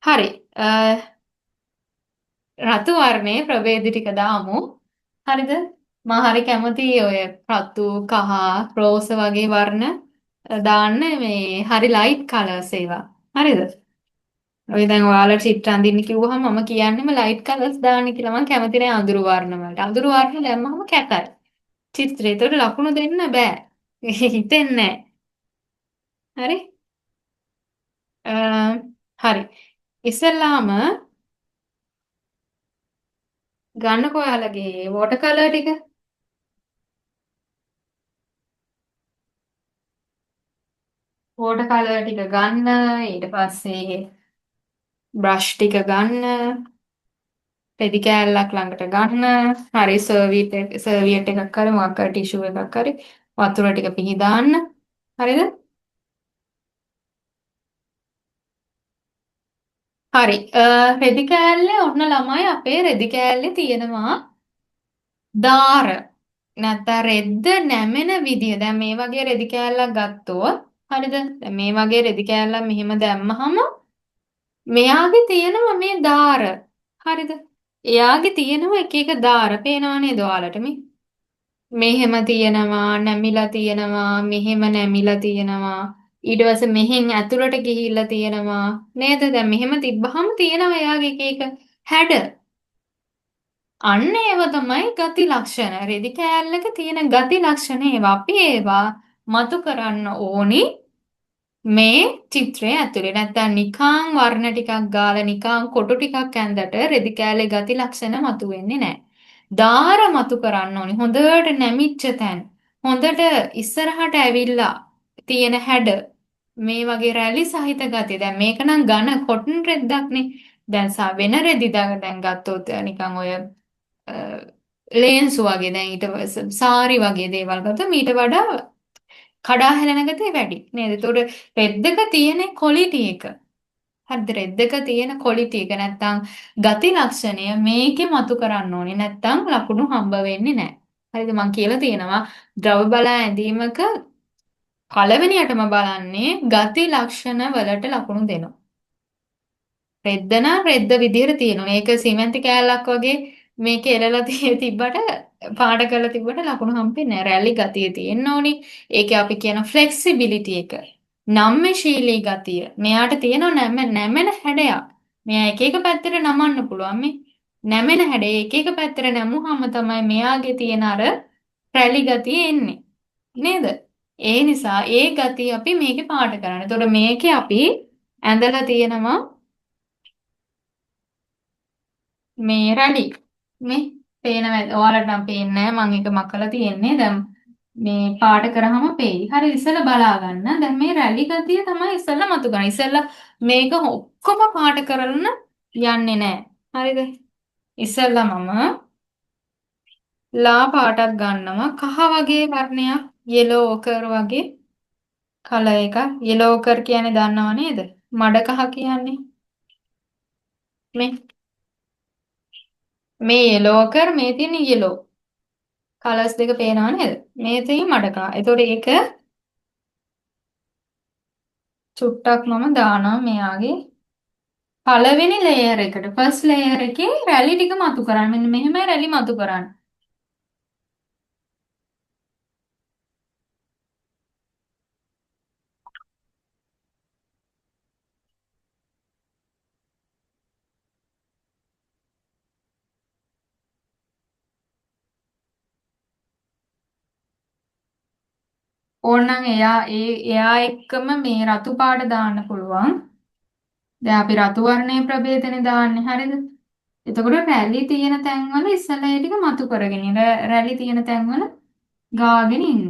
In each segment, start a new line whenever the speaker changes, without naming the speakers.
හරි. රතු වර්ණයේ ප්‍රභේද ටික දාමු. හරිද? මම හරි කැමති ඔය රතු, කහ, රෝස වගේ වර්ණ දාන්න මේ හරි ලයිට් කලර්ස් ඒවා. හරිද? ඔය දැන් ඔයාලට චිත්‍ර අඳින්න කිව්වහම මම කියන්නේම ලයිට් කලර්ස් දාන්න කියලා. මම කැමති නෑ අඳුරු වර්ණ වලට. අඳුරු වර්ණ දැම්මම කැතයි. චිත්‍රේ. ඒතකොට ලකුණු දෙන්න බෑ. හිතෙන්නේ නෑ. හරි? අ, හරි. ඉස්සෙල්ලාම ගන්නකො ඔයාලගේ වෝටර් කලර් ටික. වෝටර් කලර් ටික ගන්න. ඊට පස්සේ බ්‍රෂ් ටික ගන්න. රෙදි කෑල්ලක් ළඟට ගන්න. හරි සර්වියට් එකක් හරි මොකක් හරි ටිෂු එකක් හරි වතුර ටික පිහදාන්න. හරිද? හරි. රෙදි කෑල්ලේ ඔන්න ළමයි අපේ රෙදි කෑල්ලේ තියෙනවා දාර. නැත්නම් රෙද්ද නැමෙන විදිය. දැන් මේ වගේ රෙදි කෑල්ලක් ගත්තොත් හරිද? දැන් මේ වගේ රෙදි කෑල්ලක් මෙහෙම දැම්මහම මෙයාගේ තියෙනවා මේ දාර. හරිද? එයාගේ තියෙනවා එක එක දාර. පේනව නේද ඔයාලට මේ? මෙහෙම තියෙනවා, නැමිලා තියෙනවා, මෙහෙම නැමිලා තියෙනවා. ඊට පස්සේ මෙහෙන් ඇතුළට ගිහිල්ලා තියෙනවා. නේද? දැන් මෙහෙම තිබ්බහම තියෙනවා එයාගේ එක එක හැඩ. අන්න ඒව තමයි ගති ලක්ෂණ. රෙදි කෑල්ලක තියෙන ගති ලක්ෂණ ඒවා. අපි ඒවා මතු කරන්න ඕනි මේ චිත්‍රය ඇතුලේ. නැත්තම් නිකං වර්ණ ටිකක් ගාලා නිකං කොටු ටිකක් ඇඳට රෙදි කෑල්ලේ ගති ලක්ෂණ මතුවෙන්නේ නැහැ. දාර මතු කරන්න ඕනි. හොඳට නැමිච්ච තැන්. හොඳට ඉස්සරහට ඇවිල්ලා තියෙන හැඩ. මේ වගේ රැලි සහිත ගතිය. දැන් මේක නම් ඝන කොටන් රෙද්දක්නේ. දැන් වෙන රෙදි දැන් ගත්තොත් නිකන් ඔය ලේන්සු වගේ දැන් ඊට සාරි වගේ දේවල් ගත්තොත් ඊට වඩා කඩා හැලෙන ගතිය වැඩි නේද? ඒතකොට රෙද්දක තියෙන ක්වොලිටි එක. හරිද? රෙද්දක තියෙන ක්වොලිටි එක නැත්තම් ගති ලක්ෂණය මේකේ මතු කරන්න ඕනේ. නැත්තම් ලකුණු හම්බ වෙන්නේ නැහැ. හරිද? මම කියලා තියෙනවා ද්‍රව බලා ඇඳීමක පළවෙනියටම බලන්නේ ගති ලක්ෂණ වලට ලකුණු දෙනවා. රෙද්ද නම් රෙද්ද විදිහට තියෙනවා. මේක සිමෙන්ති කෑල්ලක් වගේ මේක එලලා තිබ්බට පාට කරලා තිබ්බට ලකුණු හම්බෙන්නේ නැහැ. රැලි ගතිය තියෙන්න ඕනි. ඒකේ අපි කියන ෆ්ලෙක්සිබිලිටි එක. නම්‍යශීලී ගතිය. මෙයාට තියෙන නැමෙන හැඩයක්. මෙයා එක එක පැත්තට නමන්න පුළුවන් මේ. නැමෙන හැඩය එක එක පැත්තට නැමුවාම තමයි මෙයාගේ තියෙන අර රැලි ගතිය එන්නේ. නේද? ඒ නිසා ඒ ගතිය අපි මේකේ පාට කරන්න. එතකොට මේකේ අපි ඇඳලා තියෙනවා මේ රැලි මේ පේනවද ඔයාලට නම් පේන්නේ නැහැ මම එක මකලා තියෙන්නේ දැන් මේ පාට කරාම පේයි හරි ඉස්සෙල්ලා බලා ගන්න දැන් මේ රැලි ගතිය තමයි ඉස්සෙල්ලා මතු කරන්නේ ඉස්සෙල්ලා මේක ඔක්කොම පාට කරන්න යන්නේ නැහැ හරිද ඉස්සෙල්ලා මම ලා පාටක් ගන්නවා කහ වගේ වර්ණයක් යෙලෝ ඕකර් වගේ කලර් එක යෙලෝ ඕකර් කියන්නේ දන්නව නේද මඩ කහ කියන්නේ මේ මේ යෙලෝ ඕකර් මේ තියෙන යෙලෝ කලර්ස් දෙක පේනව නේද? මේ තියෙන මඩකා. ඒතකොට ඒක චුට්ටක් මම දානවා මෙයාගේ පළවෙනි ලේයර් එකට. ෆස්ට් ලේයර් එකේ රැලි ටික මතු කරන්න. මෙන්න මෙහෙමයි රැලි මතු කරන්න. ඕනනම් එයා එක්කම මේ රතු පාට දාන්න පුළුවන්. දැන් අපි රතු වර්ණයේ ප්‍රභේදනේ දාන්නේ හරියද? එතකොට රැලි තියෙන තැන්වල ඉස්සලා ඒ ටික මතු කරගෙන ඉන්න. රැලි තියෙන තැන්වල ගාගෙන ඉන්න.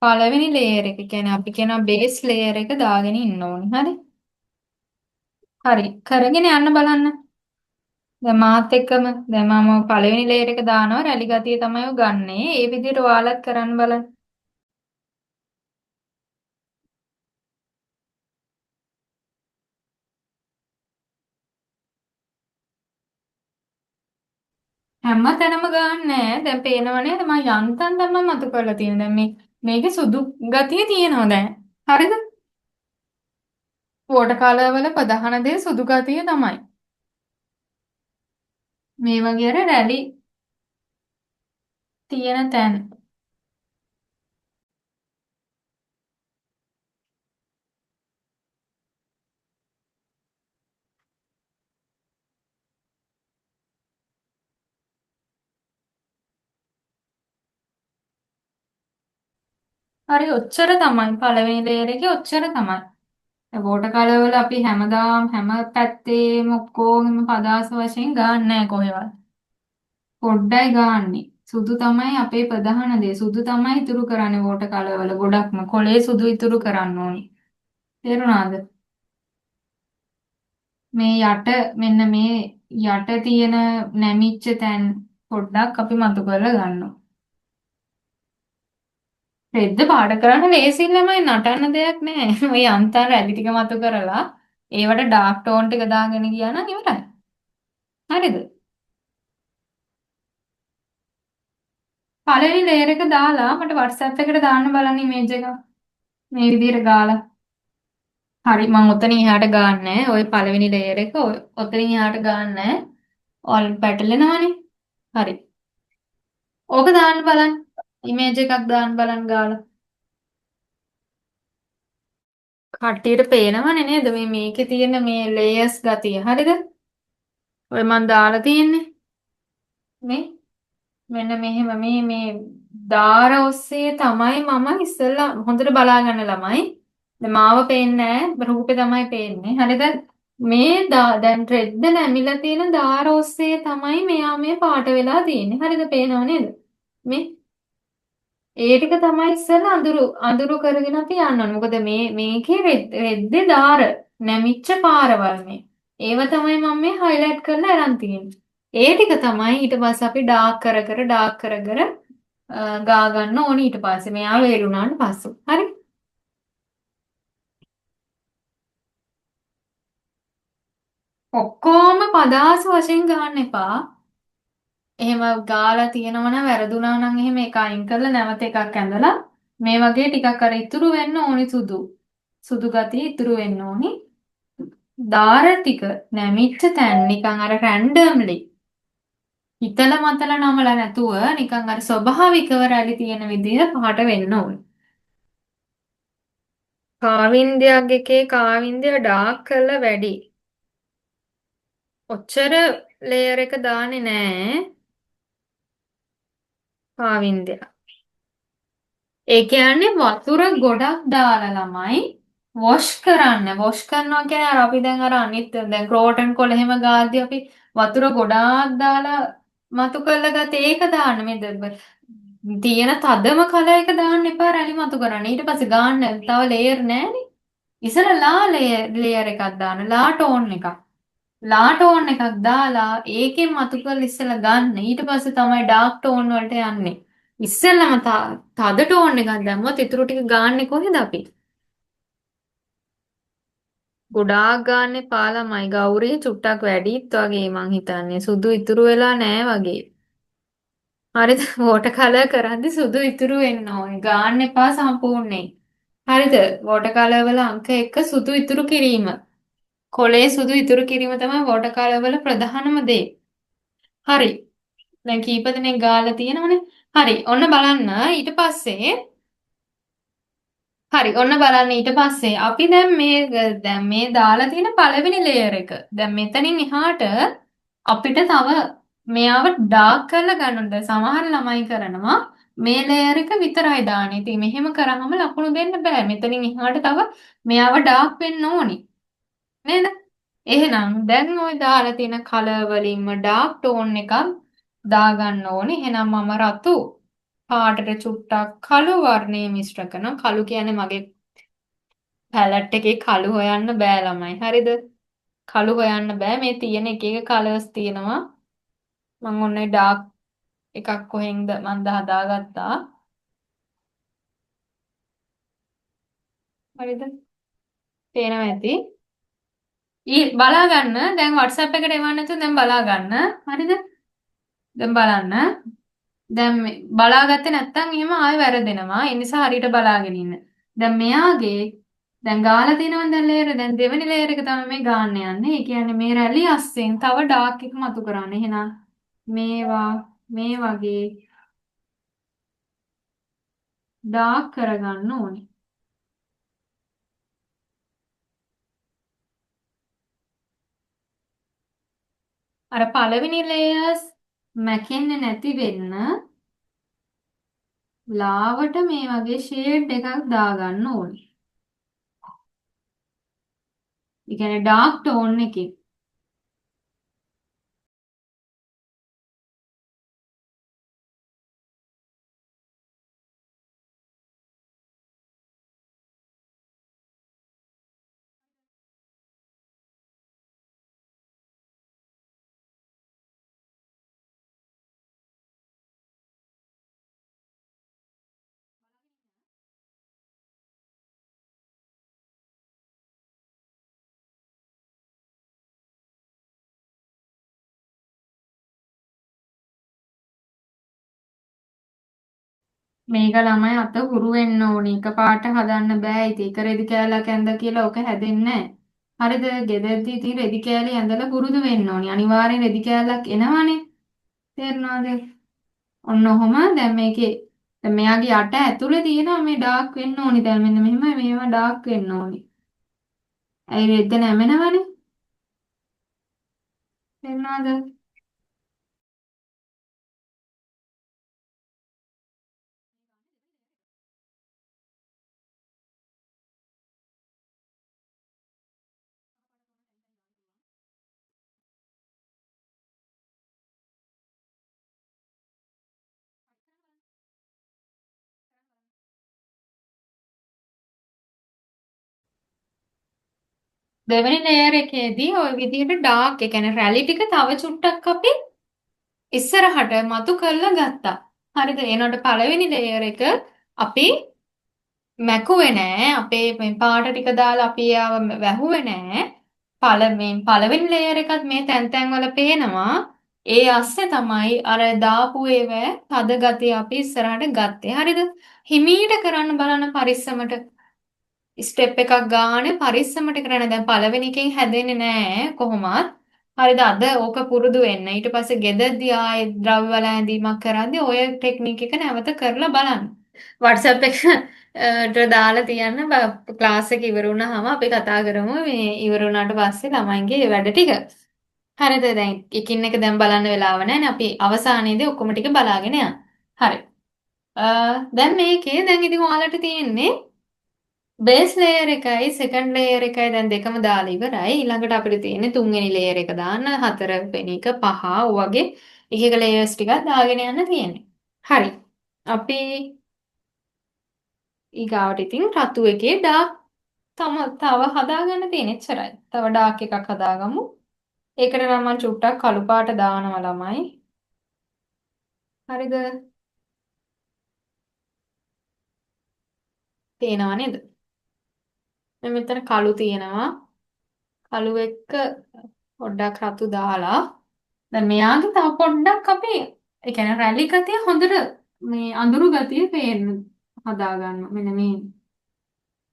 පළවෙනි ලේයර් එක කියන්නේ අපි කියනවා බේස් ලේයර් එක දාගෙන ඉන්න ඕනේ. හරි? හරි. කරගෙන යන්න බලන්න. දැන් මාත් එක්කම දැන් මම පළවෙනි ලේයර් එක දානවා රැලි ගතිය තමයි ඔය ගන්නෙ. ඒ විදිහට ඔයාලත් කරන්න බලන්න. හැම තැනම ගන්නෑ. දැන් පේනව නේද? මම යන්තම් තමයි මතු කරලා තියෙන්නේ. දැන් මේකේ සුදු ගතිය තියෙනවා දැන්. හරිද? වෝටර් කලර් වල ප්‍රධාන දේ සුදු ගතිය තමයි. මේ වගේ අර රැලි තියෙන තැන. හරි ඔච්චර තමයි. පළවෙනි ලේයර් එකේ ඔච්චර තමයි. දැන් වෝටර් කලර් වල අපි හැමදාම හැම පැත්තේම ඔක්කොගෙම පදාස වශයෙන් ගන්නෑ කොහෙවත්. පොඩ්ඩයි ගන්නෙ. සුදු තමයි අපේ ප්‍රධාන දේ. සුදු තමයි ඉතුරු කරන්නේ වෝටර් කලර් වල ගොඩක්ම. කොලේ සුදු ඉතුරු කරන්න ඕනි. තේරුණාද? මේ යට මෙන්න මේ යට තියෙන නැමිච්ච තැන් පොඩ්ඩක් අපි මතු කරලා ගන්නවා. රෙද්ද පාට කරන්න ලේසි ළමයි නටන්න දෙයක් නැහැ. ඔය අන්තර රැලි ටික මතු කරලා ඒවට ඩාර්ක් ටෝන් ටික දාගෙන ගියා නම් ඉවරයි. හරිද? පළවෙනි ලේයර් එක දාලා මට WhatsApp එකට දාන්න බලන්න ඉමේජ් එක. මේ විදිහට ගාලා. හරි මම ඔතනින් එහාට ගන්නෑ. ওই පළවෙනි ලේයර් එක ඔතනින් එහාට ගන්නෑ. ඔල් පැටලෙනවනේ. හරි. ඕක දාන්න බලන්න. ඉමේජ් එකක් දාන්න බලන්න ගාලා. කට්ටියට පේනවනේ නේද මේකේ තියෙන මේ ලේයර්ස් ගතිය. හරිද? ඔය මන් දාලා තියෙන්නේ. මේ මෙන්න මෙහෙම මේ දාර ඔස්සේ තමයි මම ඉස්සෙල්ලා හොඳට බලා ගන්න ළමයි. දැන් මාව පේන්නේ නැහැ. රූපේ තමයි පේන්නේ. හරිද? මේ දැන් රෙද්ද නැමිලා තියෙන දාර ඔස්සේ තමයි මෙයා මේ පාට වෙලා තියෙන්නේ. හරිද? පේනව නේද? මේ ඒ ටික තමයි ඉස්සෙල්ලා අඳුරු කරගෙන අපි යන්න ඕනේ. මොකද මේකේ රෙද්දේ දාර නැමිච්ච පාරවල් මේ. ඒව තමයි මම මේ highlight කරලා අරන් තියෙන්නේ. ඒ ටික තමයි ඊට පස්සේ අපි ඩාර්ක් කර කර ගා ගන්න ඕනේ ඊට පස්සේ. මෙයා වේලුණාට පස්සේ. හරි? ඔක්කොම පදාස වශයෙන් ගන්න එපා. එහෙම ගාලා තියෙනවනම් වැරදුනා නම් එහෙම ඒක අයින් කරලා නැවත එකක් ඇඳලා මේ වගේ ටිකක් අර ඉතුරු වෙන්න ඕනි සුදු ගතිය ඉතුරු වෙන්න ඕනි. දාර ටික නැමිච්ච තැන් නිකන් අර රැන්ඩම්ලි හිතල මතල නමලා නැතුව නිකන් අර ස්වභාවිකව රැලි තියෙන විදිහ පහට වෙන්න ඕනි. කාවින්දයක් එකේ කාවින්දය ඩාර්ක් කරලා වැඩි. ඔච්චර ලේයර් එක දාන්නේ නෑ කාවින්දයක්. ඒ කියන්නේ වතුර ගොඩක් දාලා ළමයි වොෂ් කරන්න. වොෂ් කරනවා කියන්නේ අර අපි දැන් අර අනිත් දැන් ක්‍රෝටන් කොළ එහෙම ගාද්දි අපි වතුර ගොඩාක් දාලා මතු කරලා ගත ඒක දාන්න මේ තියෙන තදම කලර් එක දාන්න එපා රැලි මතු කරන්න. ඊට පස්සේ ගන්න තව ලේයර් නෑනේ. ඉස්සෙල්ලා ලේයර් එකක් දාන්න. ලා ටෝන් එකක්. ලා ටෝන් එකක් දාලා ඒකෙන් මතු කරලා ඉස්සෙල්ලා ගන්න. ඊට පස්සේ තමයි ඩාර්ක් ටෝන් වලට යන්නේ. ඉස්සෙල්ලම තද ටෝන් එකක් දැම්මොත් ඉතුරු ටික ගාන්නේ කොහෙද අපි? ගොඩාක් ගන්න එපා ළමයි. ගෞරී චුට්ටක් වැඩිත් වගේ මං හිතන්නේ. සුදු ඉතුරු වෙලා නෑ වගේ. හරිද? වෝටර් කලර් කරද්දි සුදු ඉතුරු වෙන්න ඕනේ. ගාන්න එපා සම්පූර්ණයෙන්. හරිද? වෝටර් කලර් වල අංක 1 සුදු ඉතුරු කිරීම. කොලේ සුදු ඉතුරු කිරීම තමයි වෝටර් කලර් වල ප්‍රධානම දේ. හරි. දැන් කීප දෙනෙක් ගාලා තියෙනවනේ. හරි. ඔන්න බලන්න ඊට පස්සේ හරි ඔන්න බලන්න ඊට පස්සේ අපි දැන් මේ දාලා තියෙන පළවෙනි ලේයර් එක. දැන් මෙතනින් එහාට අපිට තව මෙයාව ඩාර්ක් කරලා ගන්න ඕනේ. දැන් සමහර ළමයි කරනවා මේ ලේයර් එක විතරයි දාන්නේ. ඉතින් මෙහෙම කරාම ලකුණු දෙන්න බෑ. මෙතනින් එහාට තව මෙයාව ඩාර්ක් වෙන්න ඕනි. නේද? එහෙනම් දැන් ওই දාලා තියෙන කලර් වලින්ම ඩාර්ක් ටෝන් එකක් දාගන්න ඕනේ. එහෙනම් මම රතු පාටට චුට්ටක් කළු වර්ණය මිශ්‍ර කරනවා. කළු කියන්නේ මගේ පැලට් එකේ කළු හොයන්න බෑ ළමයි. හරිද? කළු හොයන්න බෑ. මේ තියෙන එක එක කලර්ස් තියෙනවා. මම ඔන්නේ ඩාර්ක් එකක් කොහෙන්ද මන්ද හදාගත්තා. හරිද? පේනවා ඇති. බලා ගන්න. දැන් WhatsApp එකට එවන්න නැතුව දැන් බලා ගන්න. හරිද? දැන් බලන්න. දැන් මේ බලාගත්තේ නැත්නම් එහෙම ආයෙ වැරදෙනවා. ඒ නිසා හරියට බලාගෙන ඉන්න. දැන් මෙයාගේ දැන් ගාලා තියෙනවනේ දැන් ලේයර්. දැන් දෙවෙනි ලේයර් එක තමයි මේ ගාන්න යන්නේ. ඒ කියන්නේ මේ රැලි අස්සෙන් තව ඩාර්ක් එක මතු කරන්න. එහෙනම් මේවා මේ වගේ ඩාර්ක් කරගන්න ඕනේ. අර පළවෙනි ලේයර්ස් මැකෙන්නේ නැති වෙන්න ලාවට මේ වගේ ෂේඩ් එකක් දාගන්න ඕනේ. ඒ කියන්නේ ඩාර්ක් ටෝන් එකකින්. මේක ළමයි අත හුරු වෙන්න ඕනේ. එකපාරට හදන්න බෑ. ඉතින් එක රෙදි කෑල්ලක් ඇඳ කියලා ඔක හැදෙන්නේ නැහැ. හරිද? ගෙදරදී ඉතින් රෙදි කෑලි ඇඳලා පුරුදු වෙන්න ඕනේ. අනිවාර්යෙන් රෙදි කෑල්ලක් එනවනේ. තේරුණාද? ඔන්න ඔහොම දැන් මේකේ දැන් මෙයාගේ යට ඇතුලේ තියෙනවා මේ ඩාර්ක් වෙන්න ඕනේ. දැන් මෙන්න මෙහෙම මේවා ඩාර්ක් වෙන්න ඕනේ. ඇයි රෙද්ද නැමෙනවනේ? තේරුණාද? දෙවෙනි ලේයර් එකේදී ওই විදිහට ඩාර්ක් ඒ කියන්නේ රැලි ටික තව චුට්ටක් අපි ඉස්සරහට මතු කරලා ගත්තා. හරිද? එනකොට පළවෙනි ලේයර් එක අපි මැකුවේ නෑ. අපේ මේ පාට ටික දාලා අපි ආව වැහුවේ නෑ. පළවෙනි ලේයර් එකත් මේ තැන් තැන් වල පේනවා. ඒ අස්සේ තමයි අර දාපු ඒවා තද ගතිය අපි ඉස්සරහට ගත්තේ. හරිද? හිමීට කරන්න බලන්න පරිස්සමට. ස්ටෙප් එකක් ගානේ පරිස්සමට කරන්න. දැන් පළවෙනි එකෙන් හැදෙන්නේ නෑ කොහොමත්. හරිද? අද ඕක පුරුදු වෙන්න. ඊට පස්සේ ගෙදරදී ආයේ ද්‍රව්‍ය වල ඇඳීමක් කරද්දී ඔය ටෙක්නික් එක නැවත කරලා බලන්න. WhatsApp එකට දාලා තියන්න ක්ලාස් එක ඉවර වුණාම අපි කතා කරමු මේ ඉවර වුණාට පස්සේ ළමයින්ගේ වැඩ ටික. හරිද? දැන් එකින් එක දැන් බලන්න වෙලාව නැහැ. අපි අවසානයේදී ඔක්කොම ටික බලාගෙන යන්න. හරි. දැන් මේකේ දැන් ඉතින් ඔයාලට තියෙන්නේ බේස් ලේයර් එකයි සෙකන්ඩ් ලේයර් එකයි දැන් දෙකම දාලා ඉවරයි. ඊළඟට අපිට තියෙන්නේ තුන්වෙනි ලේයර් එක දාන්න, හතරවෙනි එක, පහ වගේ එක එක ලේයර්ස් ටිකක් දාගෙන යන්න තියෙන්නේ. හරි. අපි ඊගාවට ඉතින් රතු එකේ තව හදාගන්න තියෙන එච්චරයි. තව ඩාර්ක් එකක් හදාගමු. ඒකට නම් මම චුට්ටක් කළු පාට දානවා ළමයි. හරිද? පේනව නේද? මම මෙතන කළු තියෙනවා. කළු එක්ක පොඩ්ඩක් රතු දාලා දැන් මෙයාගේ තව පොඩ්ඩක් අපි ඒ කියන්නේ රැලි ගතිය හොඳට මේ අඳුරු ගතිය පේන්න හදාගන්න. මෙන්න මේ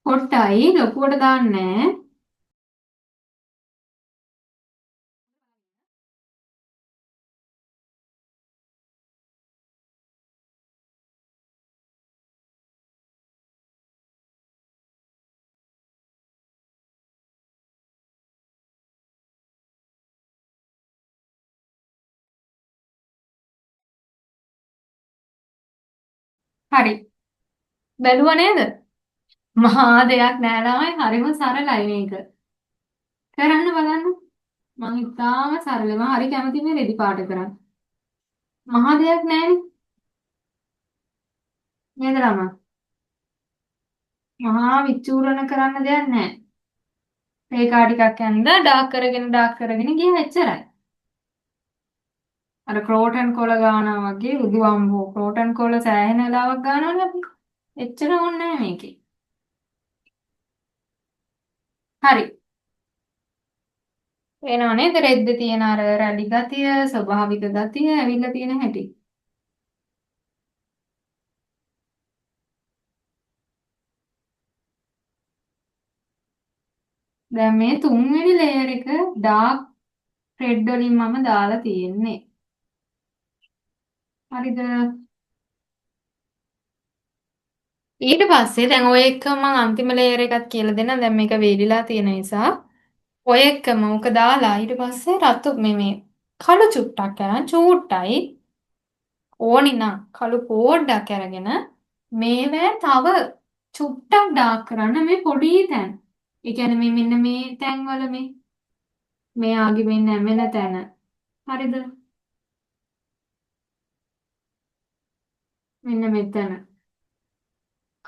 පොට්ටයි ලොකුවට දාන්නේ. හරි. බැලුවා නේද? මහා දෙයක් නෑ ළමයි. හරිම සරලයි මේක. කරන්න බලන්න. මම ඉතාලම සරලයි. මම හරි කැමති මේ රෙදි පාට කරන්න. මහා දෙයක් නෑනේ. නේද ළමයි? මහා විචූරණ කරන්න දෙයක් නෑ. රේඛා ටිකක් ඇඳලා ඩාර්ක් කරගෙන ගියා එච්චරයි. අර ක්‍රෝටන් කොළ ගානවා වගේ උදුවම්බෝ ක්‍රෝටන් කොළ සෑහෙන වෙලාවක් ගන්නවනේ අපි. එච්චර ඕනේ නැහැ මේකේ. හරි. වෙනව නේද? රෙද්ද තියෙන අර රැලි ගතිය, ස්වභාවික ගතිය ඇවිල්ලා තියෙන හැටි. දැන් මේ තුන්වෙනි ලේයර් එක ඩාර්ක් රෙඩ් වලින් මම දාලා තියෙන්නේ. හරිද? ඊට පස්සේ දැන් ඔය එක මම අන්තිම ලේයර් එකත් කියලා දෙන්නම්. දැන් මේක වේලිලා තියෙන නිසා. ඔය එකම ඕක දාලා ඊට පස්සේ රතු මේ කළු චුට්ටක් කරන් චූට්ටයි ඕනි නම් කළු පොඩ්ඩක් අරගෙන මේවැ තව චුට්ටක් ඩාර්ක් කරන්න මේ පොඩි තැන්. ඒ කියන්නේ මේ මෙන්න මේ තැන්වල මේ ආගේ මේ නැමෙන තැන. හරිද? මෙන්න මෙතන.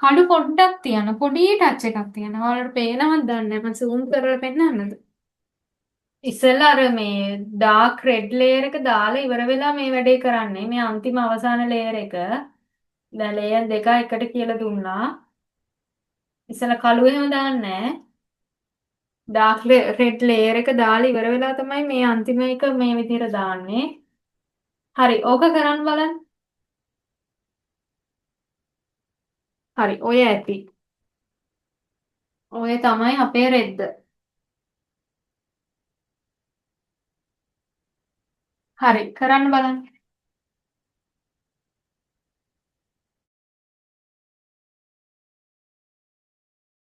කළු පොඩ්ඩක් තියන පොඩි ටච් එකක් තියෙනවා. ඔයාලට පේනවද දන්නේ නැහැ. මම zoom කරලා පෙන්නන්නද? ඉස්සෙල්ලා අර මේ ඩාර්ක් රෙඩ් ලේයර් එක දාලා ඉවර වෙලා මේ වැඩේ කරන්නේ. මේ අන්තිම අවසාන ලේයර් එක. දැන් ලේයර් දෙක එකට කියලා දුන්නා. ඉස්සෙල්ලා කළු එහෙම දාන්නේ නැහැ. ඩාර්ක් රෙඩ් ලේයර් එක දාලා ඉවර වෙලා තමයි මේ අන්තිම එක මේ විදිහට දාන්නේ. හරි. ඕක කරන් බලන්න. හරි. ඔය ඇති. ඔය තමයි අපේ රෙද්ද. හරි. කරන්න බලන්න.